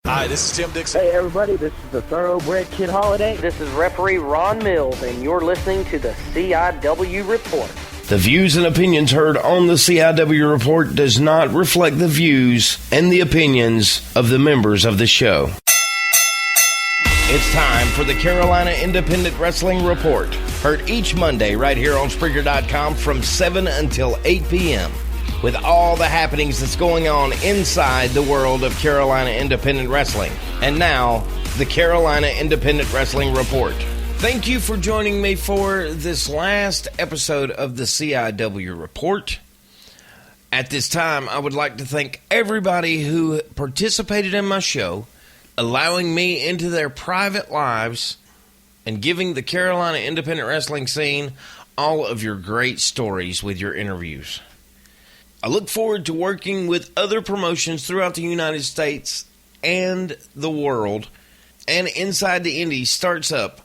Hi, this is Tim Dixon. Hey everybody, this is the Thoroughbred Kid Holiday. This is referee Ron Mills, and you're listening to the CIW Report. The views and opinions heard on the CIW Report does not reflect the views and the opinions of the members of the show. It's time for the Carolina Independent Wrestling Report, heard each Monday right here on Spreaker.com from 7 until 8 p.m. with all the happenings that's going on inside the world of Carolina Independent Wrestling. And now, the Carolina Independent Wrestling Report. Thank you for joining me for this last episode of the CIW Report. At this time, I would like to thank everybody who participated in my show, allowing me into their private lives and giving the Carolina independent wrestling scene all of your great stories with your interviews. I look forward to working with other promotions throughout the United States and the world, and Inside the Indies starts up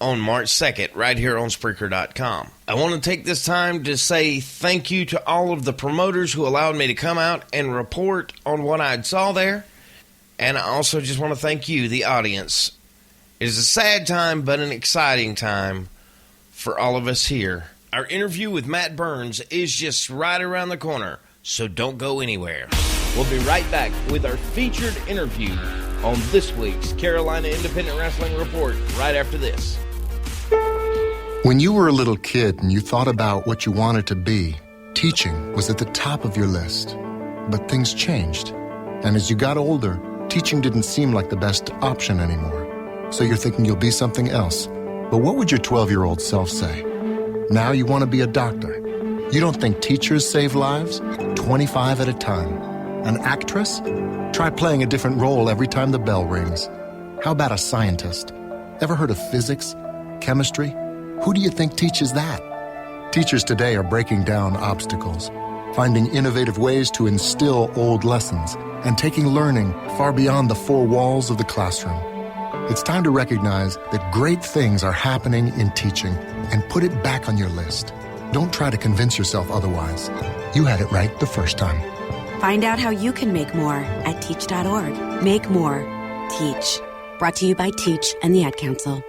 on March 2nd right here on Spreaker.com. I want to take this time to say thank you to all of the promoters who allowed me to come out and report on what I saw there. And I also just want to thank you, the audience. It is a sad time, but an exciting time for all of us here. Our interview with Matt Burnz is just right around the corner, so don't go anywhere. We'll be right back with our featured interview on this week's Carolina Independent Wrestling Report right after this. When you were a little kid and you thought about what you wanted to be, teaching was at the top of your list. But things changed. And as you got older, teaching didn't seem like the best option anymore. So you're thinking you'll be something else. But what would your 12-year-old self say? Now you want to be a doctor. You don't think teachers save lives? 25 at a time. An actress? Try playing a different role every time the bell rings. How about a scientist? Ever heard of physics? Chemistry? Who do you think teaches that? Teachers today are breaking down obstacles, finding innovative ways to instill old lessons, and taking learning far beyond the four walls of the classroom. It's time to recognize that great things are happening in teaching and put it back on your list. Don't try to convince yourself otherwise. You had it right the first time. Find out how you can make more at teach.org. Make more. Teach. Brought to you by Teach and the Ad Council.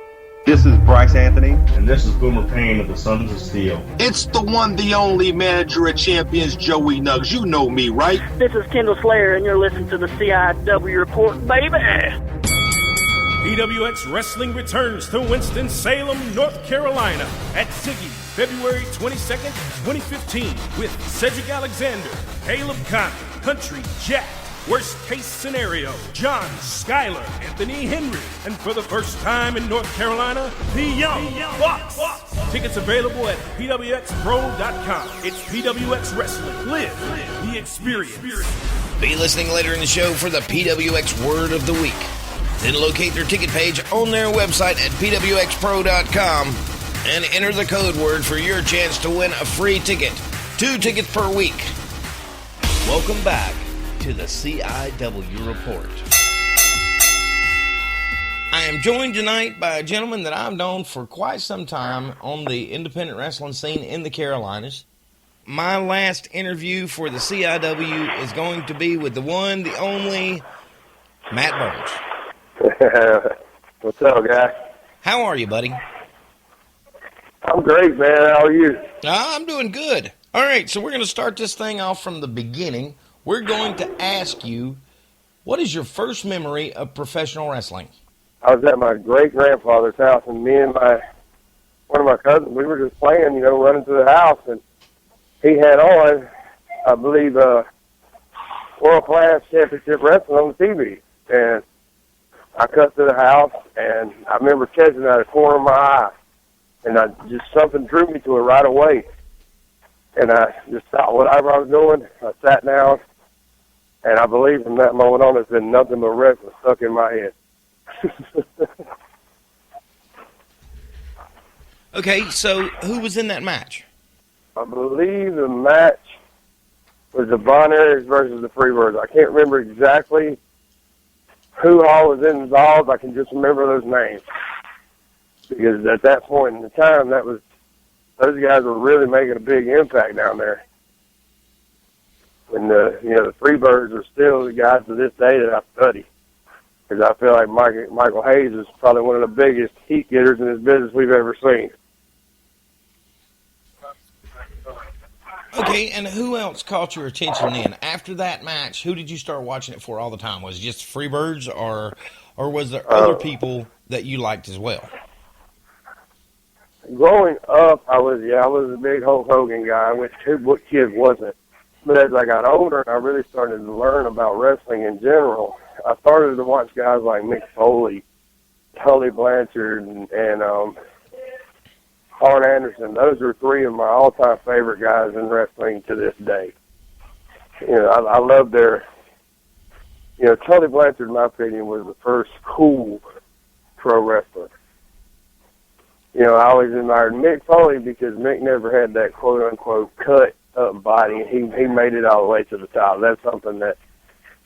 This is Bryce Anthony. And this is Boomer Payne of the Sons of Steel. It's the one, the only manager of champions, Joey Nuggs. You know me, right? This is Kendall Slayer, and you're listening to the CIW Report, baby. PWX Wrestling returns to Winston-Salem, North Carolina at Ziggy, February 22nd, 2015 with Cedric Alexander, Caleb Conner, Country Jack, Worst Case Scenario, John Schuyler, Anthony Henry, and for the first time in North Carolina, the Young Bucks. Tickets available at pwxpro.com. It's PWX Wrestling. Live the experience. Be listening later in the show for the PWX Word of the Week. Then locate their ticket page on their website at pwxpro.com and enter the code word for your chance to win a free ticket. 2 tickets per week. Welcome back to the CIW Report. I am joined tonight by a gentleman that I've known for quite some time on the independent wrestling scene in the Carolinas. My last interview for the CIW is going to be with the one, the only, Matt Burnz. What's up, guy? How are you, buddy? I'm great, man. How are you? I'm doing good. All right, so we're going to start this thing off from the beginning. We're going to ask you, what is your first memory of professional wrestling? I was at my great-grandfather's house, and me and one of my cousins, we were just playing, running through the house, and he had on, I believe, world-class championship wrestling on the TV. And I cut to the house, and I remember catching it out of the corner of my eye. And something drew me to it right away. And I just stopped whatever I was doing. I sat down, and I believe from that moment on, there's been nothing but wrestling stuck in my head. Okay, so who was in that match? I believe the match was the Von Erichs versus the Freebirds. I can't remember exactly who all was involved. I can just remember those names. Because at that point in the time, those guys were really making a big impact down there. When the Freebirds are still the guys to this day that I study. because I feel like Michael Hayes is probably one of the biggest heat getters in this business we've ever seen. Okay, and who else caught your attention then? After that match, who did you start watching it for all the time? Was it just Freebirds, or was there other people that you liked as well? Growing up, I was a big Hulk Hogan guy, which what kid wasn't? But as I got older and I really started to learn about wrestling in general, I started to watch guys like Mick Foley, Tully Blanchard, and Arn Anderson. Those are three of my all-time favorite guys in wrestling to this day. You know, I love their, you know, Tully Blanchard, in my opinion, was the first cool pro wrestler. You know, I always admired Mick Foley because Mick never had that quote-unquote cut-up body. He made it all the way to the top. That's something that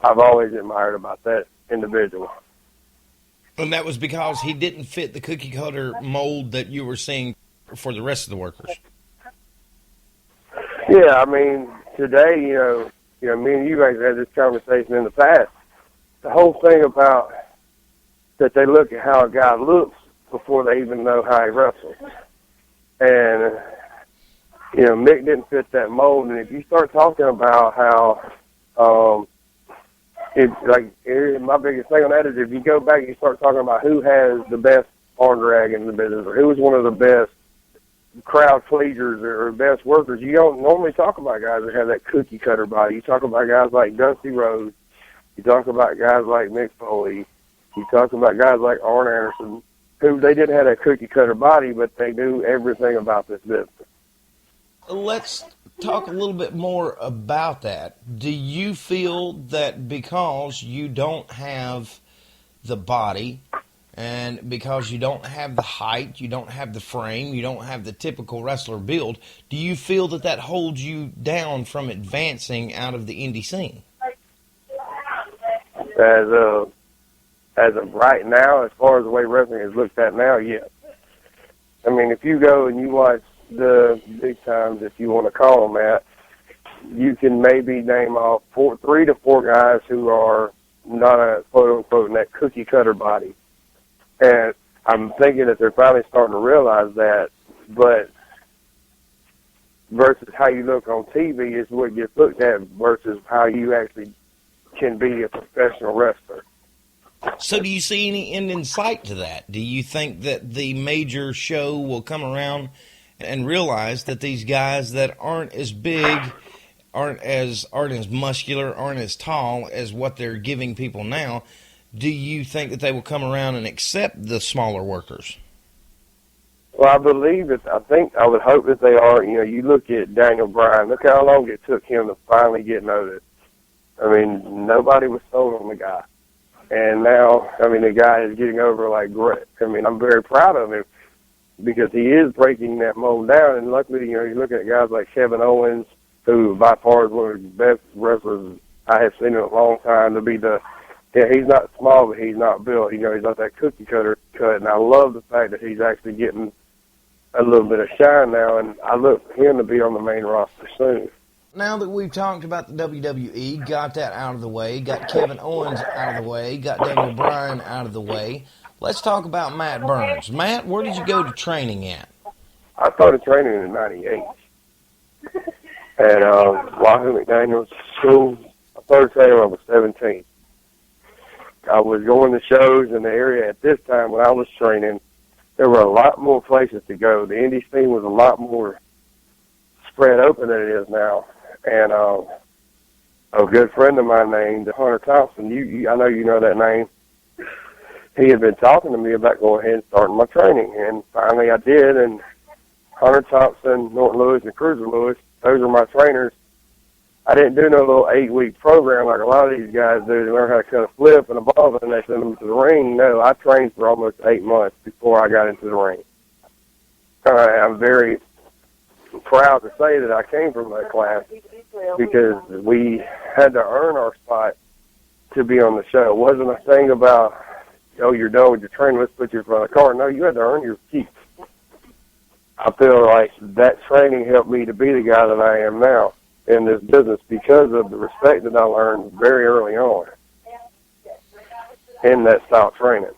I've always admired about that individual. And that was because he didn't fit the cookie-cutter mold that you were seeing for the rest of the workers. Yeah, I mean, today, you know, me and you guys had this conversation in the past. The whole thing about that they look at how a guy looks before they even know how he wrestles. And, you know, Mick didn't fit that mold. And if you start talking about how, my biggest thing on that is if you go back and you start talking about who has the best arm drag in the business or who is one of the best crowd pleasers or best workers, you don't normally talk about guys that have that cookie cutter body. You talk about guys like Dusty Rhodes. You talk about guys like Mick Foley. You talk about guys like Arn Anderson, who they didn't have that cookie cutter body, but they knew everything about this business. Let's talk a little bit more about that. Do you feel that because you don't have the body and because you don't have the height, you don't have the frame, you don't have the typical wrestler build, do you feel that that holds you down from advancing out of the indie scene? As of right now, as far as the way wrestling is looked at now, yes. I mean, if you go and you watch the big times, if you want to call them that, you can maybe name off 3 to 4 guys who are not a quote-unquote in that cookie-cutter body. And I'm thinking that they're finally starting to realize that, but versus how you look on TV is what gets looked at versus how you actually can be a professional wrestler. So do you see any end in sight to that? Do you think that the major show will come around and realize that these guys that aren't as big, aren't as muscular, aren't as tall as what they're giving people now, do you think that they will come around and accept the smaller workers? Well, I believe it. I would hope that they are. You know, you look at Daniel Bryan. Look how long it took him to finally get noticed. I mean, nobody was sold on the guy. And now, I mean, the guy is getting over like great. I mean, I'm very proud of him because he is breaking that mold down. And luckily, you know, you look at guys like Kevin Owens, who by far is one of the best wrestlers I have seen in a long time, to be he's not small, but he's not built. You know, he's not that cookie cutter cut. And I love the fact that he's actually getting a little bit of shine now. And I look for him to be on the main roster soon. Now that we've talked about the WWE, got that out of the way, got Kevin Owens out of the way, got Daniel Bryan out of the way, let's talk about Matt Burnz. Matt, where did you go to training at? I started training in '98 at Wahoo McDaniel's school. I started training when I was 17. I was going to shows in the area at this time when I was training. There were a lot more places to go. The indie scene was a lot more spread open than it is now. And a good friend of mine named Hunter Thompson, I know you know that name, he had been talking to me about going ahead and starting my training. And finally I did, and Hunter Thompson, Norton Lewis, and Cruiser Lewis, those are my trainers. I didn't do no little 8-week program like a lot of these guys do to learn how to cut a flip and a ball, and they send them to the ring. No, I trained for almost 8 months before I got into the ring. I'm very proud to say that I came from that class because we had to earn our spot to be on the show. It wasn't a thing about, oh, you're done with your training, let's put you in front of the car. No, you had to earn your keep. I feel like that training helped me to be the guy that I am now in this business because of the respect that I learned very early on. in that style training.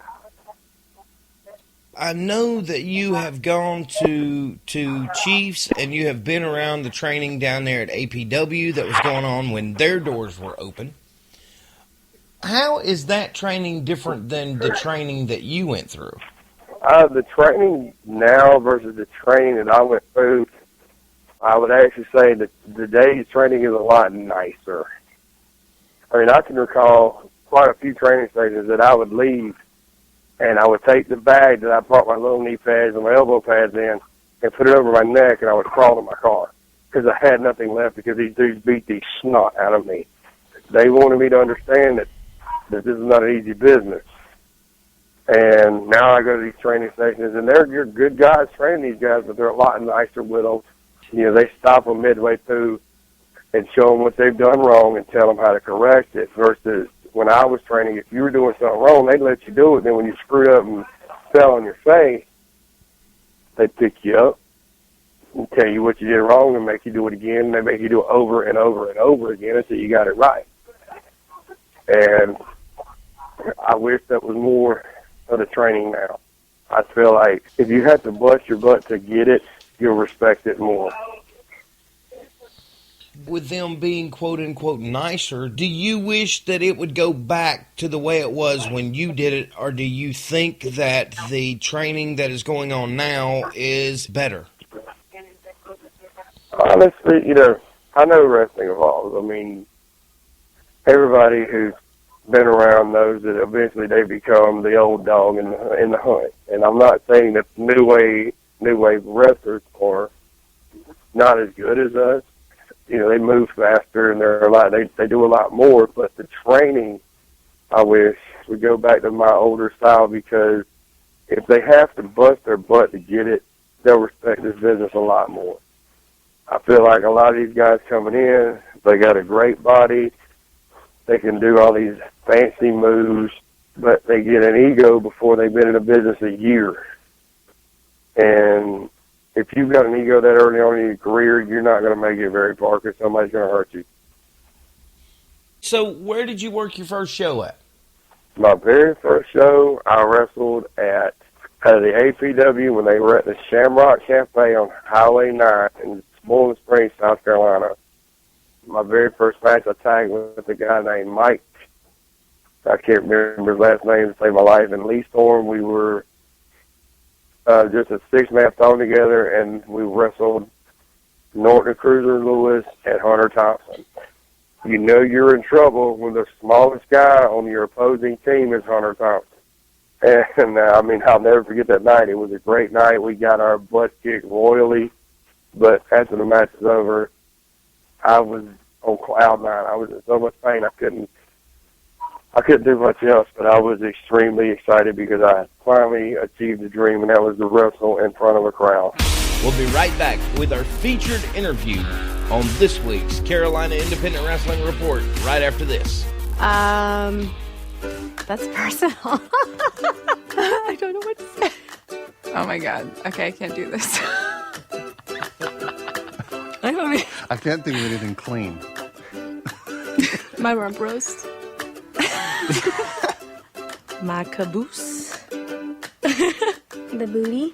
I know that you have gone to Chiefs and you have been around the training down there at APW that was going on when their doors were open. How is that training different than the training that you went through? The training now versus the training that I went through, I would actually say that today's training is a lot nicer. I mean, I can recall quite a few training stations that I would leave, and I would take the bag that I brought my little knee pads and my elbow pads in and put it over my neck, and I would crawl to my car because I had nothing left because these dudes beat the snot out of me. They wanted me to understand that this is not an easy business. And now I go to these training stations, and you're good guys training these guys, but they're a lot nicer with them. You know, they stop them midway through and show them what they've done wrong and tell them how to correct it, versus when I was training, if you were doing something wrong, they'd let you do it. Then when you screwed up and fell on your face, they'd pick you up and tell you what you did wrong and make you do it again. They make you do it over and over and over again until you got it right. And I wish that was more of the training now. I feel like if you have to bust your butt to get it, you'll respect it more. With them being quote-unquote nicer, do you wish that it would go back to the way it was when you did it, or do you think that the training that is going on now is better? Honestly, I know wrestling evolves. I mean, everybody who's been around knows that eventually they become the old dog in the hunt. And I'm not saying that new wave wrestlers are not as good as us. They move faster and they do a lot more, but the training, I wish, would go back to my older style, because if they have to bust their butt to get it, they'll respect this business a lot more. I feel like a lot of these guys coming in, they got a great body, they can do all these fancy moves, but they get an ego before they've been in a business a year. And if you've got an ego that early on in your career, you're not going to make it very far because somebody's going to hurt you. So where did you work your first show at? My very first show, I wrestled at the APW when they were at the Shamrock Cafe on Highway 9 in Bowling Springs, South Carolina. My very first match, I tagged with a guy named Mike. I can't remember his last name to save my life. In Lee Storm, we were just a six-man thrown together, and we wrestled Norton Cruiser Lewis and Hunter Thompson. You know you're in trouble when the smallest guy on your opposing team is Hunter Thompson. And, I'll never forget that night. It was a great night. We got our butt kicked royally, but after the match was over, I was on cloud nine. I was in so much pain I couldn't do much else, but I was extremely excited because I had finally achieved a dream, and that was to wrestle in front of a crowd. We'll be right back with our featured interview on this week's Carolina Independent Wrestling Report right after this. That's personal. I don't know what to say. Oh my God. Okay, I can't do this. I can't think of anything clean. My rump roast. My caboose. The booty.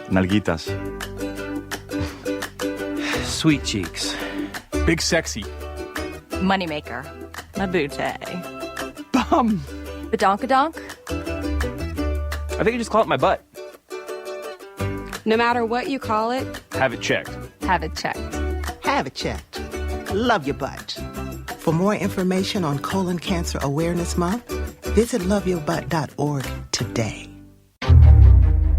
Nalguitas. Sweet cheeks. Big sexy. Moneymaker. My booty. Bum. The donkadonk. I think you just call it my butt. No matter what you call it, Have it checked. Have it checked. Have it checked. Love your butt. For more information on Colon Cancer Awareness Month, visit loveyourbutt.org today.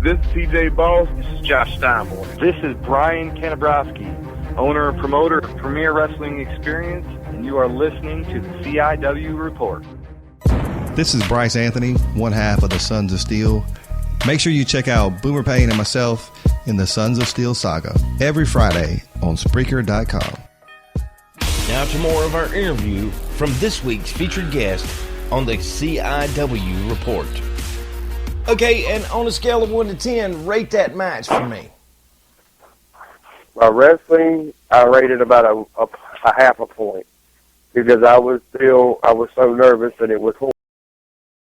This is TJ Boss. This is Josh Steinmore. This is Brian Kanabrowski, owner and promoter of Premier Wrestling Experience, and you are listening to the CIW Report. This is Bryce Anthony, one half of the Sons of Steel. Make sure you check out Boomer Payne and myself in the Sons of Steel saga every Friday on Spreaker.com. Now to more of our interview from this week's featured guest on the CIW Report. Okay, and on a scale of 1 to 10, rate that match for me. My wrestling, I rated about a half a point. because I was so nervous and it was horrible.